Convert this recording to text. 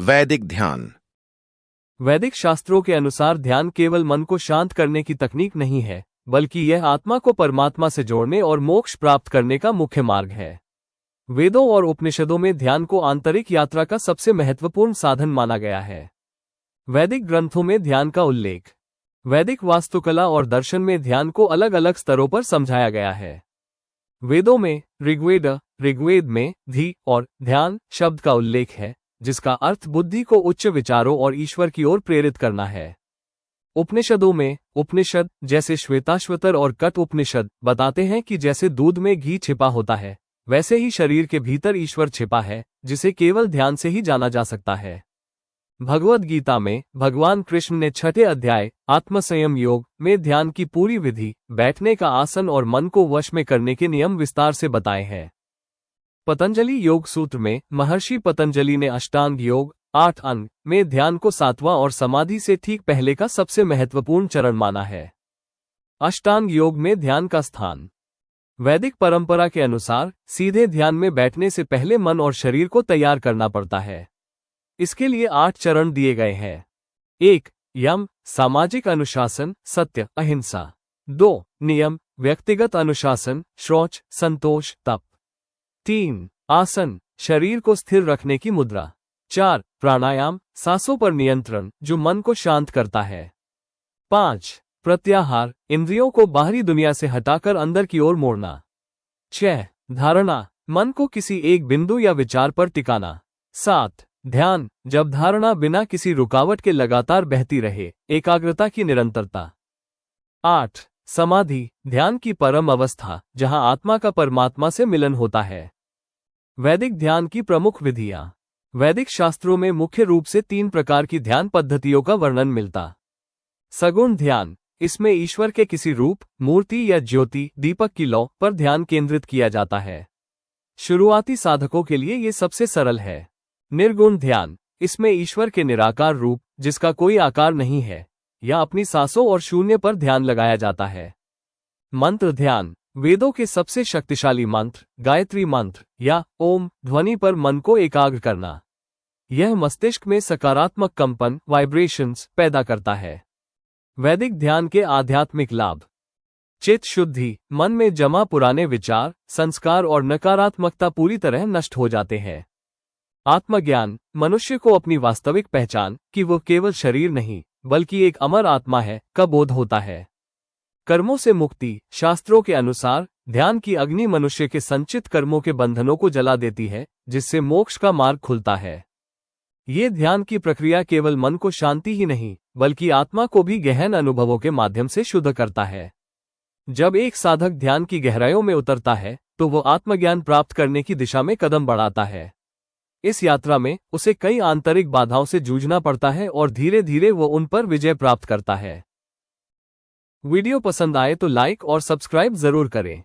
वैदिक ध्यान। वैदिक शास्त्रों के अनुसार ध्यान केवल मन को शांत करने की तकनीक नहीं है, बल्कि यह आत्मा को परमात्मा से जोड़ने और मोक्ष प्राप्त करने का मुख्य मार्ग है। वेदों और उपनिषदों में ध्यान को आंतरिक यात्रा का सबसे महत्वपूर्ण साधन माना गया है। वैदिक ग्रंथों में ध्यान का उल्लेख। वैदिक वास्तुकला और दर्शन में ध्यान को अलग अलग स्तरों पर समझाया गया है। वेदों में ऋग्वेद में धी और ध्यान शब्द का उल्लेख है, जिसका अर्थ बुद्धि को उच्च विचारों और ईश्वर की ओर प्रेरित करना है। उपनिषदों में उपनिषद जैसे श्वेताश्वतर और कठ उपनिषद बताते हैं कि जैसे दूध में घी छिपा होता है, वैसे ही शरीर के भीतर ईश्वर छिपा है, जिसे केवल ध्यान से ही जाना जा सकता है। भगवद गीता में भगवान कृष्ण ने 6 अध्याय आत्मसंयम योग में ध्यान की पूरी विधि, बैठने का आसन और मन को वश में करने के नियम विस्तार से बताए हैं। पतंजलि योग सूत्र में महर्षि पतंजलि ने अष्टांग योग 8 अंग में ध्यान को 7वां और समाधि से ठीक पहले का सबसे महत्वपूर्ण चरण माना है। अष्टांग योग में ध्यान का स्थान। वैदिक परंपरा के अनुसार सीधे ध्यान में बैठने से पहले मन और शरीर को तैयार करना पड़ता है। इसके लिए 8 चरण दिए गए हैं। 1. यम सामाजिक अनुशासन, सत्य, अहिंसा। 2. नियम व्यक्तिगत अनुशासन, शौच, संतोष, तप। 3. आसन शरीर को स्थिर रखने की मुद्रा। 4. प्राणायाम सांसों पर नियंत्रण, जो मन को शांत करता है। 5. प्रत्याहार इंद्रियों को बाहरी दुनिया से हटाकर अंदर की ओर मोड़ना। 6. धारणा मन को किसी एक बिंदु या विचार पर टिकाना। 7. ध्यान जब धारणा बिना किसी रुकावट के लगातार बहती रहे, एकाग्रता की निरंतरता। 8. समाधि ध्यान की परम अवस्था, जहां आत्मा का परमात्मा से मिलन होता है। वैदिक ध्यान की प्रमुख विधियां। वैदिक शास्त्रों में मुख्य रूप से 3 प्रकार की ध्यान पद्धतियों का वर्णन मिलता। सगुण ध्यान इसमें ईश्वर के किसी रूप, मूर्ति या ज्योति, दीपक की लौ पर ध्यान केंद्रित किया जाता है। शुरुआती साधकों के लिए ये सबसे सरल है। निर्गुण ध्यान इसमें ईश्वर के निराकार रूप, जिसका कोई आकार नहीं है, या अपनी सांसों और शून्य पर ध्यान लगाया जाता है। मंत्र ध्यान वेदों के सबसे शक्तिशाली मंत्र, गायत्री मंत्र या ओम ध्वनि पर मन को एकाग्र करना। यह मस्तिष्क में सकारात्मक कंपन, वाइब्रेशंस पैदा करता है। वैदिक ध्यान के आध्यात्मिक लाभ। चित्त शुद्धि मन में जमा पुराने विचार, संस्कार और नकारात्मकता पूरी तरह नष्ट हो जाते हैं। आत्मज्ञान मनुष्य को अपनी वास्तविक पहचान, कि वो केवल शरीर नहीं बल्कि एक अमर आत्मा है, का बोध होता है। कर्मों से मुक्ति शास्त्रों के अनुसार ध्यान की अग्नि मनुष्य के संचित कर्मों के बंधनों को जला देती है, जिससे मोक्ष का मार्ग खुलता है। ये ध्यान की प्रक्रिया केवल मन को शांति ही नहीं, बल्कि आत्मा को भी गहन अनुभवों के माध्यम से शुद्ध करता है। जब एक साधक ध्यान की गहराइयों में उतरता है, तो वो आत्मज्ञान प्राप्त करने की दिशा में कदम बढ़ाता है। इस यात्रा में उसे कई आंतरिक बाधाओं से जूझना पड़ता है और धीरे धीरे वो उन पर विजय प्राप्त करता है। वीडियो पसंद आए तो लाइक और सब्सक्राइब जरूर करें।